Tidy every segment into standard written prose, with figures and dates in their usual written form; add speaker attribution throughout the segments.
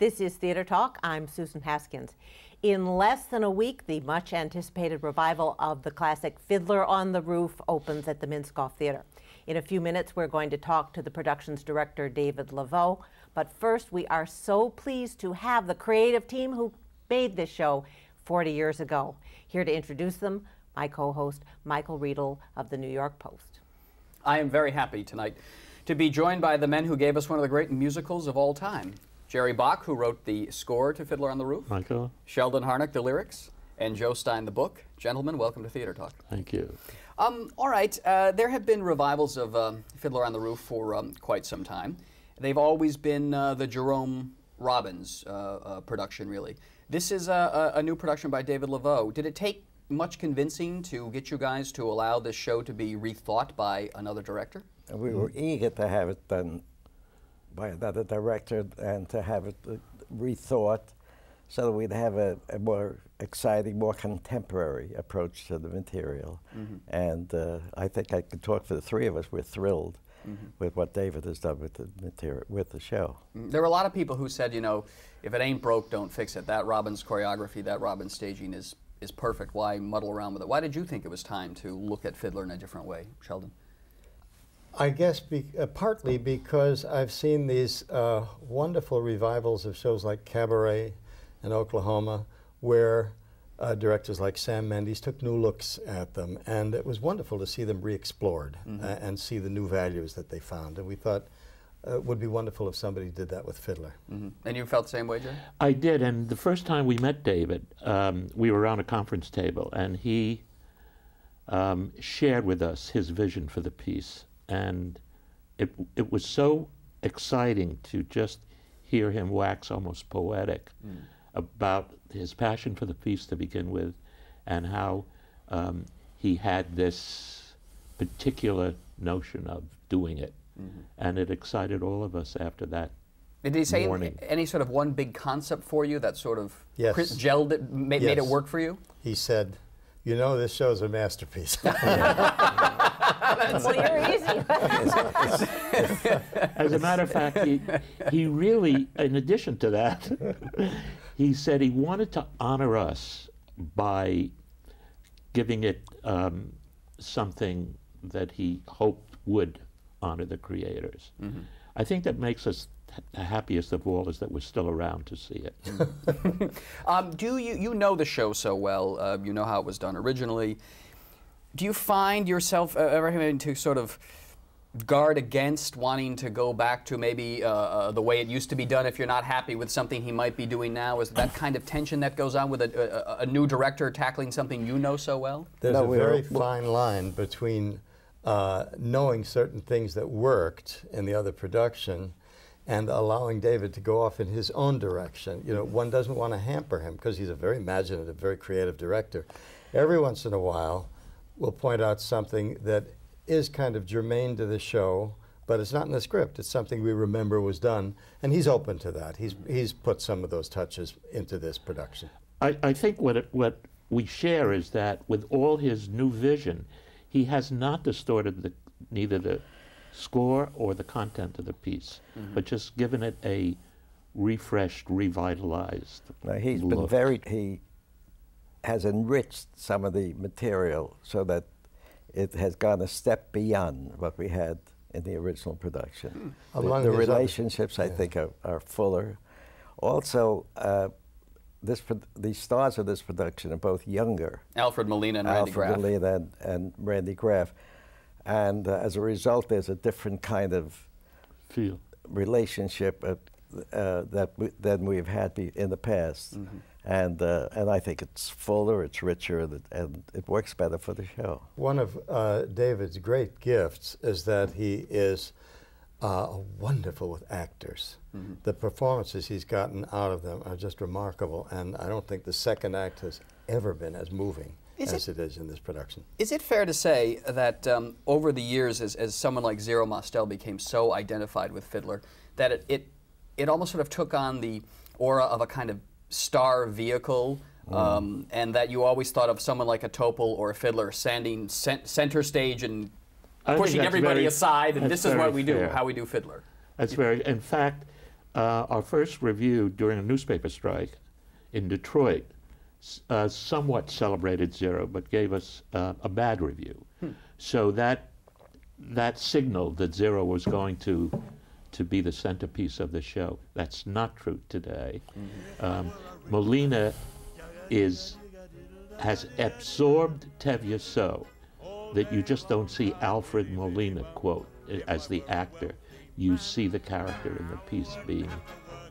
Speaker 1: This is Theater Talk. I'm Susan Haskins. In less than a week, the much-anticipated revival of the classic Fiddler on the Roof opens at the Minskoff Theater. In a few minutes, we're going to talk to the production's director, David Leveaux. But first, we are so pleased to have the creative team who made this show 40 years ago. Here to introduce them, my co-host, Michael Riedel of the New York Post.
Speaker 2: I am very happy tonight to be joined by the men who gave us one of the great musicals of all time. Jerry Bock, who wrote the score to Fiddler on the Roof.
Speaker 3: Michael.
Speaker 2: Sheldon Harnick, the lyrics. And Joe Stein, the book. Gentlemen, welcome to Theater Talk.
Speaker 3: Thank you.
Speaker 2: All right, there have been revivals of Fiddler on the Roof for quite some time. They've always been the Jerome Robbins production, really. This is a new production by David Leveaux. Did it take much convincing to get you guys to allow this show to be rethought by another director?
Speaker 4: We were eager to have it done by another director and to have it rethought so that we'd have a more exciting, more contemporary approach to the material. And I think I could talk for the three of us. We're thrilled with what David has done with the material, with the show.
Speaker 2: There were a lot of people who said, you know, if it ain't broke, don't fix it. That Robbins choreography, that Robbins staging is perfect. Why muddle around with it? Why did you think it was time to look at Fiddler in a different way, Sheldon?
Speaker 5: I guess partly because I've seen these wonderful revivals of shows like Cabaret in Oklahoma, where directors like Sam Mendes took new looks at them, and it was wonderful to see them re-explored and see the new values that they found. And we thought it would be wonderful if somebody did that with Fiddler.
Speaker 2: And you felt the same way, Jerry?
Speaker 3: I did, and the first time we met David, we were around a conference table, and he shared with us his vision for the piece. And it was so exciting to just hear him wax almost poetic about his passion for the piece to begin with, and how he had this particular notion of doing it. And it excited all of us after that.
Speaker 2: Did he say
Speaker 3: morning.
Speaker 2: any sort of one big concept for you that sort of gelled it, made it work for you?
Speaker 5: He said, you know, this show's a masterpiece.
Speaker 1: Well, you're easy.
Speaker 3: As a matter of fact, he really, in addition to that, he said he wanted to honor us by giving it something that he hoped would honor the creators. I think that makes us the happiest of all is that we're still around to see it.
Speaker 2: You know the show so well, you know how it was done originally. Do you find yourself ever having to sort of guard against wanting to go back to maybe the way it used to be done if you're not happy with something he might be doing now? Is that kind of tension that goes on with a new director tackling something you know so well?
Speaker 5: There's a very fine line between knowing certain things that worked in the other production and allowing David to go off in his own direction. You know, one doesn't want to hamper him because he's a very imaginative, very creative director. Every once in a while, we'll point out something that is kind of germane to the show, but it's not in the script. It's something we remember was done, and he's open to that. He's put some of those touches into this production.
Speaker 3: I think what we share is that with all his new vision, he has not distorted neither the score or the content of the piece, but just given it a refreshed, revitalized
Speaker 4: He's
Speaker 3: look.
Speaker 4: been he has enriched some of the material so that it has gone a step beyond what we had in the original production. The relationships, I think, are fuller. Also, the stars of this production are both younger.
Speaker 2: Alfred Molina and Randy Graff.
Speaker 4: Alfred Molina and Randy Graff. And as a result, there's a different kind of relationship than we've had in the past. And I think it's fuller, it's richer, and it works better for the show.
Speaker 5: One of David's great gifts is that he is wonderful with actors. The performances he's gotten out of them are just remarkable, and I don't think the second act has ever been as moving as it is in this production.
Speaker 2: Is it fair to say that over the years, as someone like Zero Mostel became so identified with Fiddler, that it almost sort of took on the aura of a kind of star vehicle, and that you always thought of someone like a Topol or a Fiddler standing center stage and pushing everybody aside, and this is what we do, how we do Fiddler?
Speaker 3: That's very, in fact, our first review during a newspaper strike in Detroit somewhat celebrated Zero, but gave us a bad review. So that signaled that Zero was going to be the centerpiece of the show. That's not true today. Molina has absorbed Tevye so that you just don't see Alfred Molina, quote, as the actor. You see the character in the piece being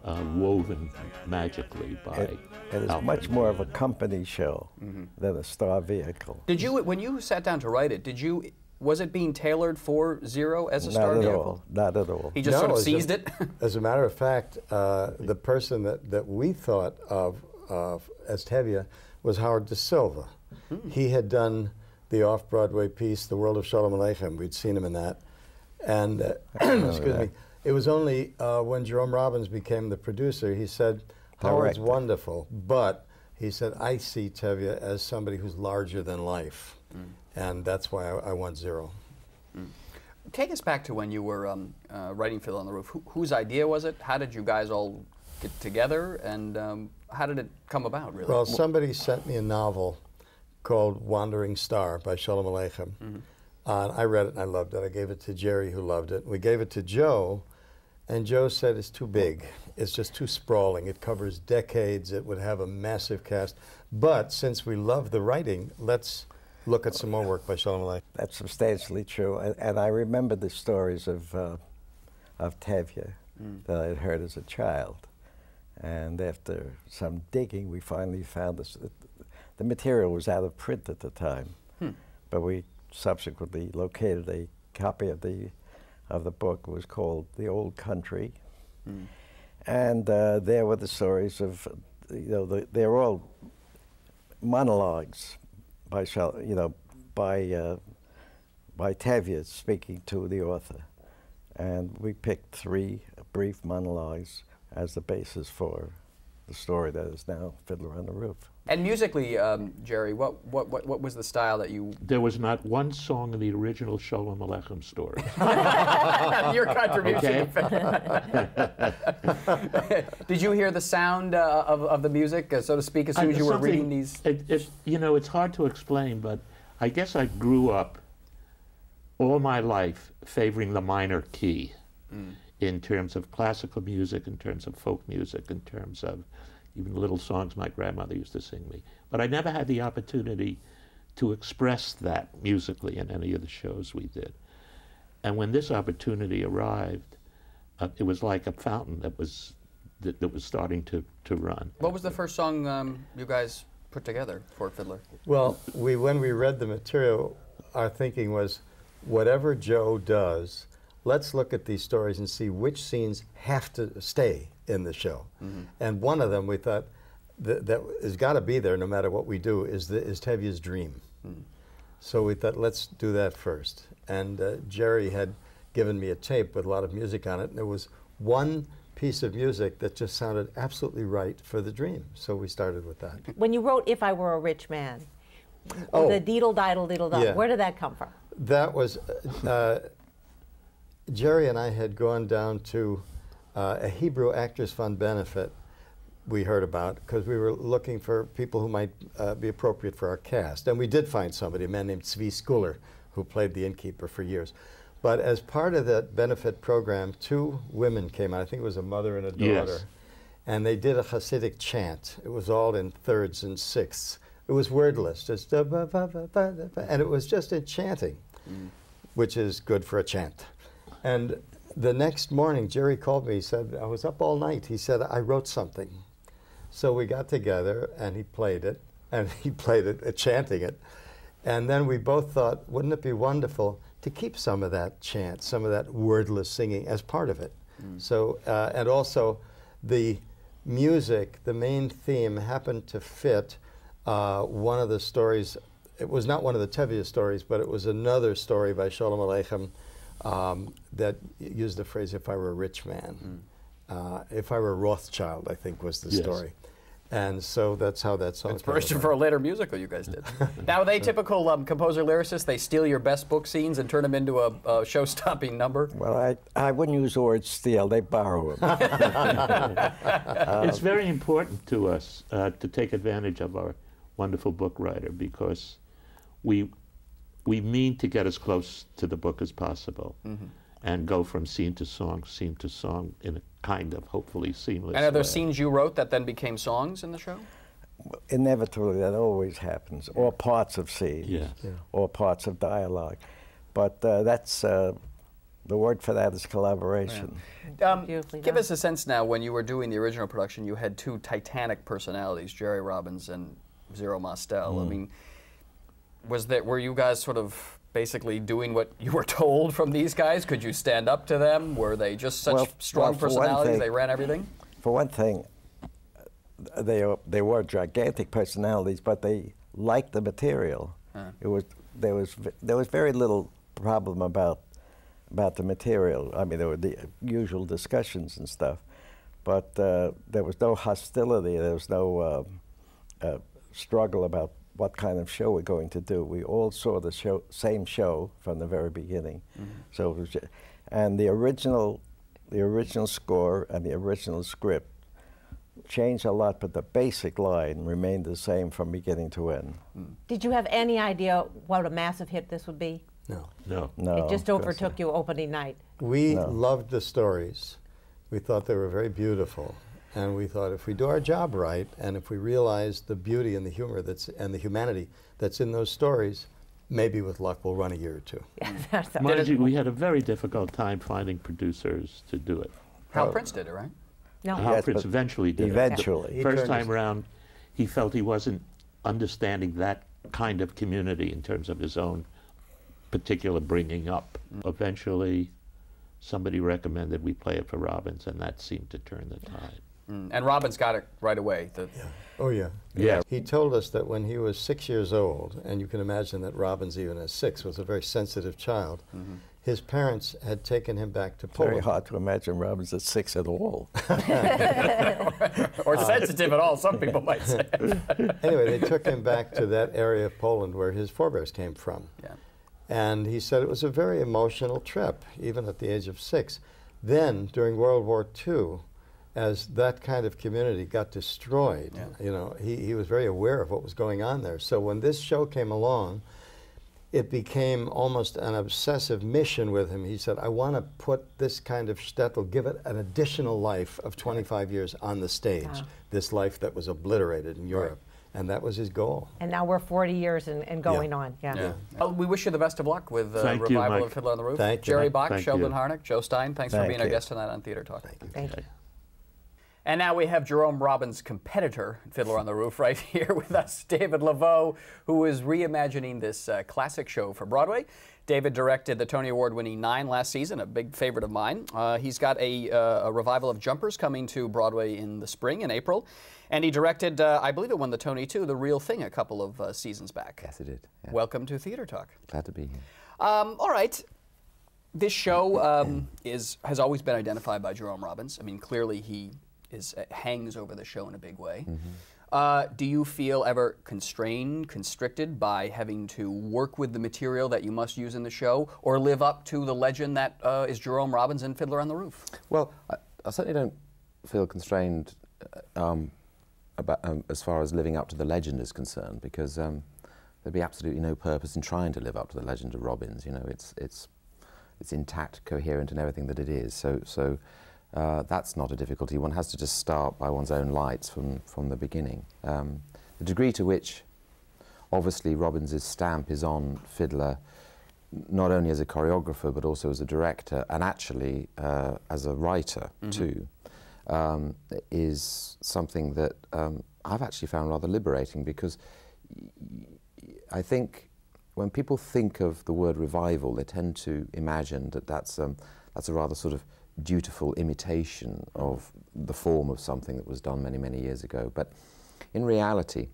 Speaker 3: woven magically by
Speaker 4: It is
Speaker 3: Alfred
Speaker 4: much more of a
Speaker 3: Molina.
Speaker 4: company show than a star vehicle.
Speaker 2: Did you, when you sat down to write it, was it being tailored for Zero as a star vehicle?
Speaker 4: Not at all.
Speaker 2: He just sort of seized it?
Speaker 5: As a matter of fact, the person that we thought of as Tevye was Howard De Silva. He had done the off-Broadway piece, The World of Shalom Aleichem. We'd seen him in that. And, excuse me, it was only when Jerome Robbins became the producer, he said, Howard's wonderful, but he said, I see Tevye as somebody who's larger than life. And that's why I want Zero.
Speaker 2: Take us back to when you were writing Fiddler on the Roof. Whose idea was it? How did you guys all get together? And how did it come about, really?
Speaker 5: Well, somebody sent me a novel called Wandering Star by Shalom Aleichem. I read it and I loved it. I gave it to Jerry, who loved it. We gave it to Joe, and Joe said it's too big. It's just too sprawling. It covers decades. It would have a massive cast. But since we love the writing, let's look at some more work by Sheldon Harnick.
Speaker 4: That's substantially true. And I remember the stories of Tevye that I had heard as a child. And after some digging, we finally found this. The material was out of print at the time, but we subsequently located a copy of the book. It was called The Old Country. And there were the stories of, they're all monologues by Tevye speaking to the author. And we picked 3 brief monologues as the basis for the story that is now Fiddler on the Roof.
Speaker 2: And musically, Jerry, what was the style that you...
Speaker 3: There was not one song in the original Shalom Aleichem story.
Speaker 2: Your contribution. Did you hear the sound of the music, so to speak, as soon as you were reading these?
Speaker 3: It's hard to explain, but I guess I grew up all my life favoring the minor key in terms of classical music, in terms of folk music, in terms of even little songs my grandmother used to sing me. But I never had the opportunity to express that musically in any of the shows we did. And when this opportunity arrived, it was like a fountain that was starting to run.
Speaker 2: What was the first song you guys put together for Fiddler?
Speaker 5: Well, when we read the material, our thinking was, whatever Joe does, let's look at these stories and see which scenes have to stay in the show. And one of them we thought that has got to be there no matter what we do is Tevye's dream. So we thought, let's do that first. And Jerry had given me a tape with a lot of music on it, and there was one piece of music that just sounded absolutely right for the dream. So we started with that.
Speaker 1: When you wrote If I Were a Rich Man, the deedle-diddle-diddle-dum,
Speaker 5: Yeah.
Speaker 1: where did that come from?
Speaker 5: That was, Jerry and I had gone down to a Hebrew Actors Fund benefit we heard about because we were looking for people who might be appropriate for our cast. And we did find somebody, a man named Tzvi Skuler, who played the innkeeper for years. But as part of that benefit program, 2 women came out. I think it was a mother and a daughter.
Speaker 3: Yes.
Speaker 5: And they did a Hasidic chant. It was all in thirds and sixths. It was wordless, just and it was just enchanting, which is good for a chant. And the next morning, Jerry called me. He said, I was up all night. He said, I wrote something. So we got together, and he played it, chanting it. And then we both thought, wouldn't it be wonderful to keep some of that chant, some of that wordless singing as part of it? So, and also the music, the main theme happened to fit one of the stories. It was not one of the Tevye stories, but it was another story by Shalom Aleichem that used the phrase, if I were a rich man. If I were a Rothschild, I think was the story. And so that's how that song
Speaker 2: Inspiration for a later musical you guys did. Now, are they typical composer-lyricists? They steal your best book scenes and turn them into a show-stopping number?
Speaker 4: Well, I wouldn't use the word steal. They borrow them.
Speaker 3: It's very important to us to take advantage of our wonderful book writer, because we mean to get as close to the book as possible, and go from scene to song in a kind of hopefully seamless
Speaker 2: And are there
Speaker 3: way.
Speaker 2: scenes you wrote that then became songs in the show?
Speaker 4: Inevitably, that always happens, or parts of scenes, or parts of dialogue. But that's, the word for that is collaboration.
Speaker 2: Give us a sense now, when you were doing the original production, you had two titanic personalities, Jerry Robbins and Zero Mostel. I mean, were you guys sort of basically doing what you were told from these guys? Could you stand up to them? Were they just such strong personalities, they ran everything?
Speaker 4: For one thing, they were gigantic personalities, but they liked the material. There was very little problem about the material. I mean, there were the usual discussions and stuff, but there was no hostility. There was no struggle about what kind of show we're going to do. We all saw the same show from the very beginning. So it was and the original score and the original script changed a lot, but the basic line remained the same from beginning to end.
Speaker 1: Did you have any idea what a massive hit this would be?
Speaker 5: No.
Speaker 1: It just overtook you opening night.
Speaker 5: We loved the stories. We thought they were very beautiful. And we thought, if we do our job right, and if we realize the beauty and the humor and the humanity that's in those stories, maybe with luck we'll run a year or two.
Speaker 3: Mind you, we had a very difficult time finding producers to do it.
Speaker 2: Hal Prince did it, right?
Speaker 1: No.
Speaker 3: Hal Prince eventually did
Speaker 4: Eventually.
Speaker 3: it. First time around, he felt he wasn't understanding that kind of community in terms of his own particular bringing up. Eventually, somebody recommended we play it for Robbins, and that seemed to turn the tide.
Speaker 2: And Robbins got it right away.
Speaker 5: Oh, yeah.
Speaker 3: Yeah.
Speaker 5: He told us that when he was 6 years old, and you can imagine that Robbins, even at 6, was a very sensitive child, his parents had taken him back to Poland.
Speaker 4: Very hard to imagine Robbins at 6 at all.
Speaker 2: Or sensitive at all, some people might say.
Speaker 5: Anyway, they took him back to that area of Poland where his forebears came from. And he said it was a very emotional trip, even at the age of 6. Then, during World War II, as that kind of community got destroyed, you know, he was very aware of what was going on there. So when this show came along, it became almost an obsessive mission with him. He said, I want to put this kind of shtetl, give it an additional life of 25 years on the stage, this life that was obliterated in Europe. And that was his goal.
Speaker 1: And now we're 40 years and going on.
Speaker 2: Well, we wish you the best of luck with
Speaker 3: Thank
Speaker 2: Revival
Speaker 3: you, Mike.
Speaker 2: of Fiddler on the Roof.
Speaker 5: Thank you.
Speaker 2: Jerry Bock,
Speaker 3: Thank
Speaker 2: Sheldon
Speaker 3: you.
Speaker 2: Harnick, Joe Stein, thanks for
Speaker 4: Thank
Speaker 2: being our
Speaker 4: you.
Speaker 2: guest tonight on Theater Talk.
Speaker 1: Thank you.
Speaker 2: And now we have Jerome Robbins' competitor, Fiddler on the Roof, right here with us, David Leveaux, who is reimagining this classic show for Broadway. David directed the Tony Award-winning 9 last season, a big favorite of mine. He's got a revival of Jumpers coming to Broadway in the spring, in April. And he directed, I believe it won the Tony too, The Real Thing a couple of seasons back.
Speaker 6: Yes, it did. Yeah.
Speaker 2: Welcome to Theater Talk.
Speaker 6: Glad to be here.
Speaker 2: All right. This show has always been identified by Jerome Robbins. I mean, clearly he hangs over the show in a big way. Do you feel ever constrained, constricted by having to work with the material that you must use in the show, or live up to the legend that is Jerome Robbins and Fiddler on the Roof?
Speaker 6: Well, I certainly don't feel constrained as far as living up to the legend is concerned, because there'd be absolutely no purpose in trying to live up to the legend of Robbins. You know, it's intact, coherent in everything that it is. So that's not a difficulty. One has to just start by one's own lights from the beginning. The degree to which, obviously, Robbins' stamp is on Fiddler, not only as a choreographer, but also as a director, and actually as a writer, too, is something that I've actually found rather liberating, because I think when people think of the word revival, they tend to imagine that that's a rather sort of dutiful imitation of the form of something that was done many, many years ago. But in reality,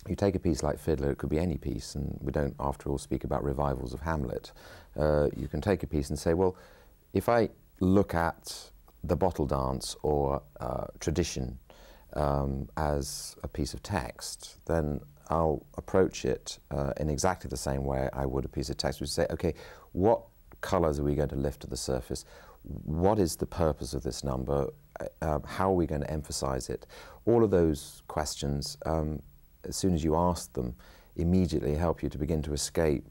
Speaker 6: you take a piece like Fiddler, it could be any piece, and we don't, after all, speak about revivals of Hamlet. You can take a piece and say, well, if I look at the bottle dance or tradition, as a piece of text, then I'll approach it in exactly the same way I would a piece of text, which is say, okay, what colours are we going to lift to the surface? What is the purpose of this number? How are we going to emphasize it? All of those questions, as soon as you ask them, immediately help you to begin to escape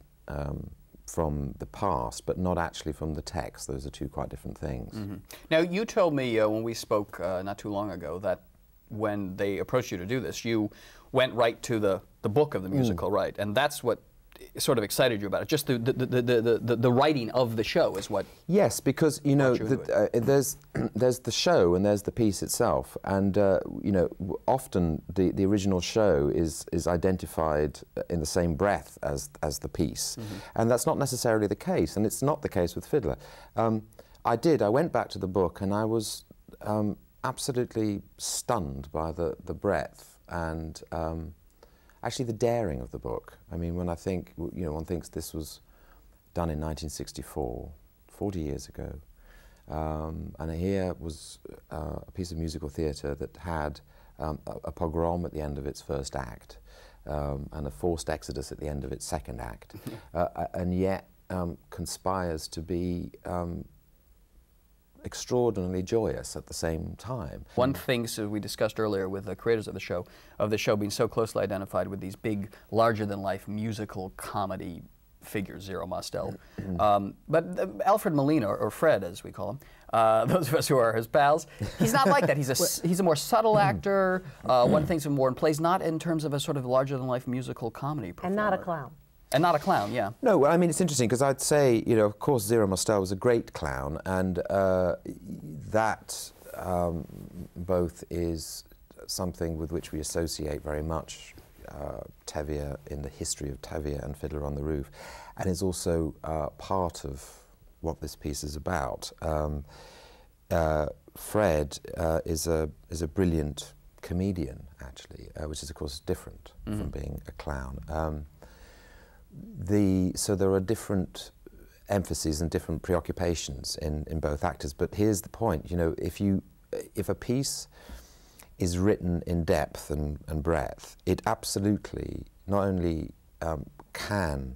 Speaker 6: from the past, but not actually from the text. Those are two quite different things.
Speaker 2: Mm-hmm. Now, you told me when we spoke not too long ago that when they approached you to do this, you went right to the book of the musical, right? And that's what sort of excited you about it. Just the writing of the show is what.
Speaker 6: Yes, because you know there's the show and there's the piece itself, and you know, often the original show is identified in the same breath as the piece, and that's not necessarily the case, and it's not the case with Fiddler. I went back to the book and I was absolutely stunned by the breadth and actually the daring of the book. I mean, when I think, you know, one thinks this was done in 1964, 40 years ago, and here was a piece of musical theatre that had a pogrom at the end of its first act, and a forced exodus at the end of its second act, and yet conspires to be extraordinarily joyous at the same time.
Speaker 2: One thing, so we discussed earlier with the creators of the show being so closely identified with these big, larger-than-life musical comedy figures, Zero Mostel. But Alfred Molina, or Fred as we call him, those of us who are his pals, he's not like that. He's a more subtle actor. One thinks of him more in plays, not in terms of a sort of larger-than-life musical comedy performer.
Speaker 1: And not a clown.
Speaker 2: And not a clown, yeah.
Speaker 6: No, well, I mean, it's interesting because I'd say, you know, of course, Zero Mostel was a great clown, and that both is something with which we associate very much Tevye in the history of Tevye and Fiddler on the Roof, and is also part of what this piece is about. Fred is a brilliant comedian, actually, which is, of course, different from being a clown. So there are different emphases and different preoccupations in both actors, but here's the point, you know, if a piece is written in depth and breadth, it absolutely not only can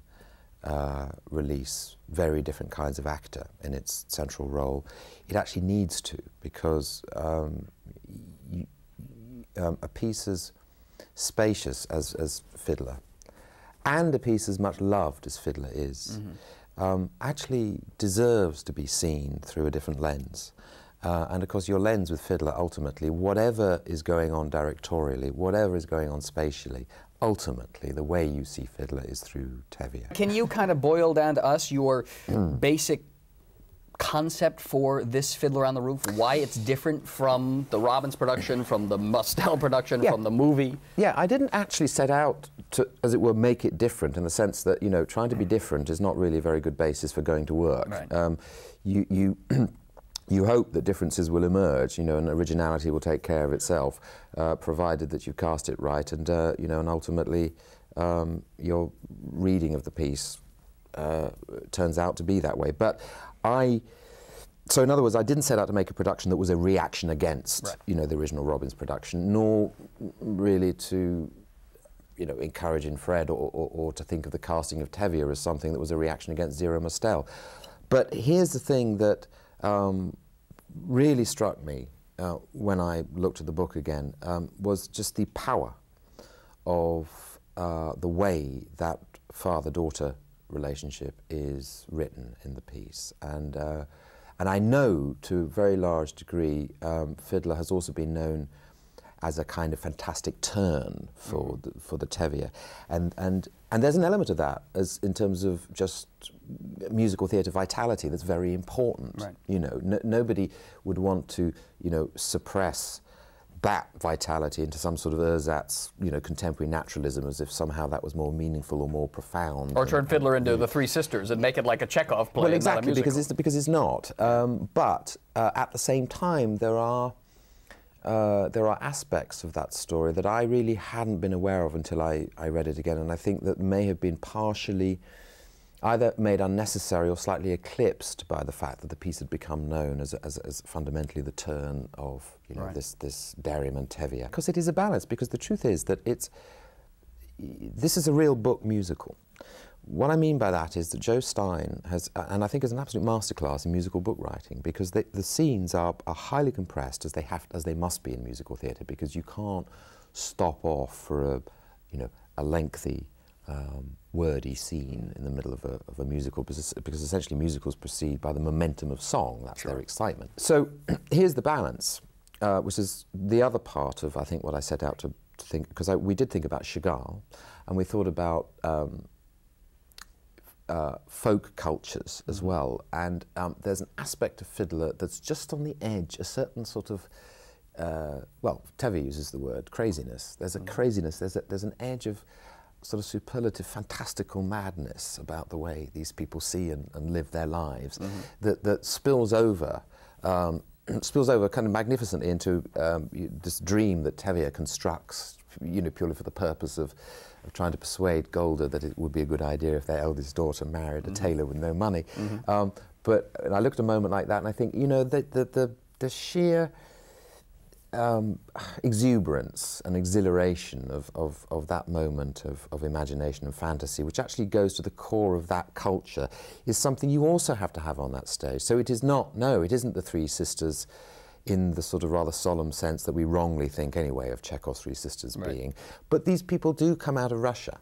Speaker 6: release very different kinds of actor in its central role, it actually needs to, because a piece as spacious as Fiddler, and a piece as much loved as Fiddler is, actually deserves to be seen through a different lens. And of course your lens with Fiddler, ultimately, whatever is going on directorially, whatever is going on spatially, ultimately the way you see Fiddler is through Tevye.
Speaker 2: Can you kind of boil down to us your basic concept for this Fiddler on the Roof, why it's different from the Robbins production, from the Mostel production, from the movie? Yeah,
Speaker 6: I didn't actually set out to, as it were, make it different, in the sense that, you know, trying to be different is not really a very good basis for going to work. Right. You hope that differences will emerge, you know, and originality will take care of itself, provided that you cast it right, and you know, and ultimately your reading of the piece turns out to be that way. But so in other words, I didn't set out to make a production that was a reaction against, you know, the original Robbins production, nor really to, you know, encourage in Fred or to think of the casting of Tevye as something that was a reaction against Zero Mostel. But here's the thing that really struck me when I looked at the book again, was just the power of the way that father-daughter relationship is written in the piece, and I know to a very large degree Fiddler has also been known as a kind of fantastic turn for the Tevye, and there's an element of that as in terms of just musical theatre vitality that's very important. Right. You know, nobody would want to, you know, suppress that vitality into some sort of ersatz, you know, contemporary naturalism, as if somehow that was more meaningful or more profound. Or
Speaker 2: turn Fiddler into the Three Sisters and make it like a Chekhov play.
Speaker 6: Well, exactly, because it's not. But at the same time, there are aspects of that story that I really hadn't been aware of until I read it again, and I think that may have been partially either made unnecessary or slightly eclipsed by the fact that the piece had become known as fundamentally the turn of, you know, this Darium Tevye. Because it is a balance, because the truth is that this is a real book musical. What I mean by that is that Joe Stein has, and I think is an absolute masterclass in musical book writing, because the scenes are highly compressed, as they must be in musical theatre, because you can't stop off for a lengthy wordy scene in the middle of a musical, because essentially musicals proceed by the momentum of song. That's their excitement. So here's the balance, which is the other part of, I think, what I set out to think, because we did think about Chagall, and we thought about folk cultures as well, and there's an aspect of Fiddler that's just on the edge, a certain sort of, well, Tevye uses the word craziness. There's a craziness, there's an edge of sort of superlative, fantastical madness about the way these people see and live their lives, that spills over kind of magnificently into this dream that Tevye constructs, you know, purely for the purpose of trying to persuade Golda that it would be a good idea if their eldest daughter married a tailor with no money. But I looked at a moment like that and I think, you know, the sheer exuberance and exhilaration of that moment of imagination and fantasy, which actually goes to the core of that culture, is something you also have to have on that stage. So it is not, no, it isn't the Three Sisters in the sort of rather solemn sense that we wrongly think anyway of Chekhov's Three Sisters being. But these people do come out of Russia,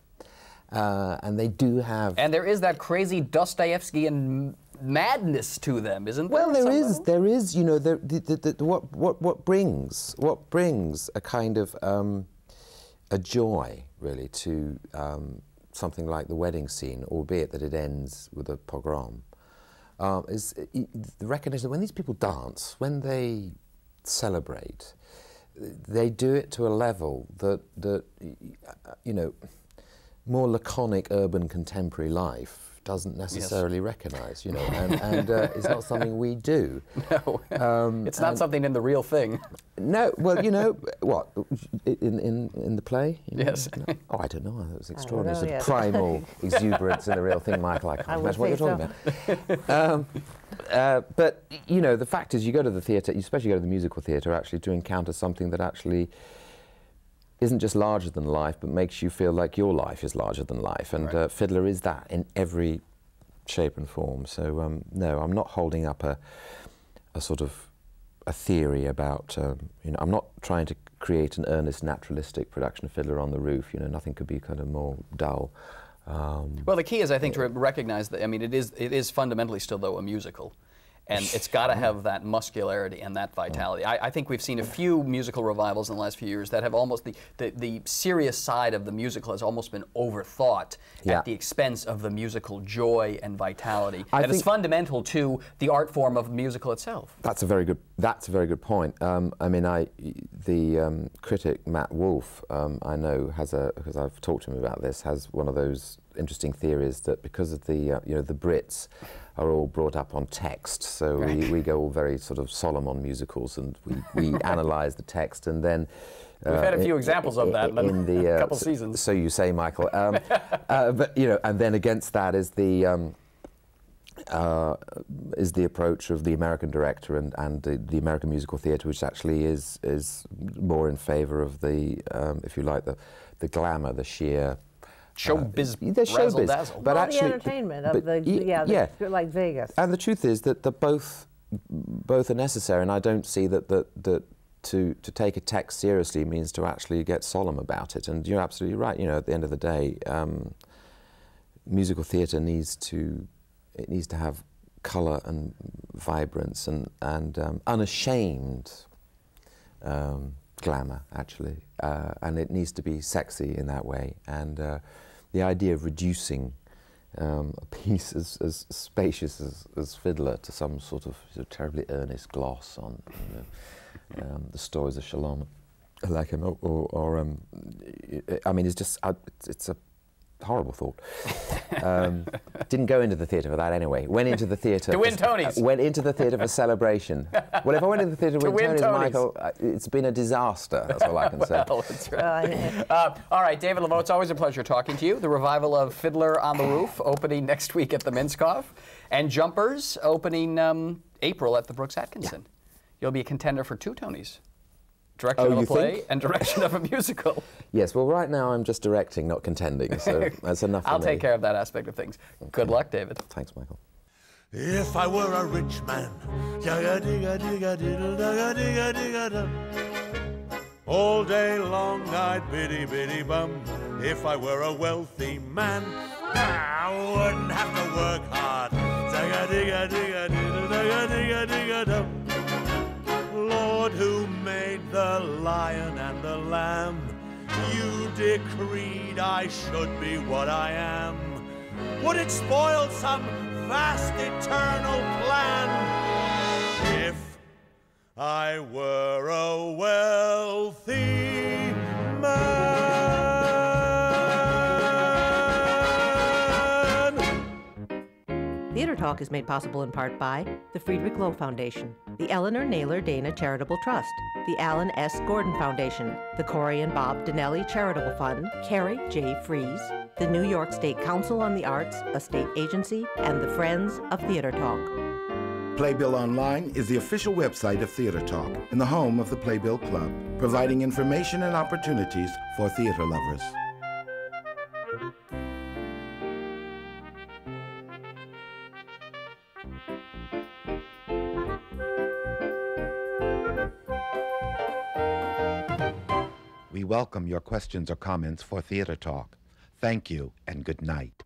Speaker 6: and they do have... And
Speaker 2: there is that crazy Dostoevskian madness to them, isn't there?
Speaker 6: Well, there is, you know, what brings a kind of a joy, really, to something like the wedding scene, albeit that it ends with a pogrom, is the recognition that when these people dance, when they celebrate, they do it to a level that you know, more laconic urban contemporary life doesn't necessarily recognise, you know, and it's not something we do.
Speaker 2: No, it's not something in the real thing.
Speaker 6: No, well, you know, what, in the play?
Speaker 2: Yes.
Speaker 6: No? Oh, I don't know, that was extraordinary, sort of primal exuberance in the real thing, Michael, I can't imagine what you're talking about. But, you know, the fact is you go to the theatre, you especially go to the musical theatre, actually to encounter something that actually isn't just larger than life, but makes you feel like your life is larger than life. And Fiddler is that in every shape and form. So, no, I'm not holding up a sort of a theory about, you know, I'm not trying to create an earnest naturalistic production of Fiddler on the Roof. You know, nothing could be kind of more dull.
Speaker 2: Well, the key is, I think, to recognize that, I mean, it is fundamentally still, though, a musical. And it's got to have that muscularity and that vitality. I think we've seen a few musical revivals in the last few years that have almost, the serious side of the musical has almost been overthought at the expense of the musical joy and vitality. And it's fundamental to the art form of musical itself.
Speaker 6: That's a very good point. I mean, the critic Matt Wolfe, I know, because I've talked to him about this, has one of those interesting theories that because of the, you know, the Brits are all brought up on text, so we go all very sort of solemn on musicals, and we analyse the text, and then
Speaker 2: we've had a few examples of that in the couple seasons.
Speaker 6: So you say, Michael. But you know, and then against that is the approach of the American director and the American musical theatre, which actually is more in favour of the, if you like, the glamour, the sheer
Speaker 2: showbiz, razzle dazzle.
Speaker 1: But actually, the entertainment of like Vegas.
Speaker 6: And the truth is that both are necessary, and I don't see that to take a text seriously means to actually get solemn about it. And you're absolutely right. You know, at the end of the day, musical theatre needs to have colour and vibrance and unashamed glamour, actually, and it needs to be sexy in that way. And the idea of reducing a piece as spacious as Fiddler to some sort of terribly earnest gloss on the stories of Shalom, like him, or I mean, it's just it's horrible thought. Didn't go into the theatre for that anyway. Went into the theatre
Speaker 2: to win Tonys.
Speaker 6: Went into the theatre for celebration. Well, if I went into the theatre to win Tonys, Michael, it's been a disaster. That's all I can say.
Speaker 2: Well, that's right. All right, David Leveaux, it's always a pleasure talking to you. The revival of Fiddler on the Roof opening next week at the Minskoff, and Jumpers opening April at the Brooks Atkinson. Yeah. You'll be a contender for 2 Tonys. Direction of a play and direction of a musical.
Speaker 6: Yes, well, right now I'm just directing, not contending, so that's enough for me.
Speaker 2: I'll take care of that aspect of things. Okay. Good luck, David.
Speaker 6: Thanks, Michael.
Speaker 7: If I were a rich man, all day long I'd biddy biddy bum. If I were a wealthy man, I wouldn't have to work hard. Lord, who made the lion and the lamb, you decreed I should be what I am. Would it spoil some vast eternal plan if I were a wealthy man?
Speaker 1: Theater Talk is made possible in part by the Friedrich Loewe Foundation, the Eleanor Naylor Dana Charitable Trust, the Alan S. Gordon Foundation, the Corey and Bob Donnelly Charitable Fund, Carrie J. Fries, the New York State Council on the Arts, a state agency, and the Friends of Theater Talk.
Speaker 8: Playbill Online is the official website of Theater Talk and the home of the Playbill Club, providing information and opportunities for theater lovers. We welcome your questions or comments for Theater Talk. Thank you and good night.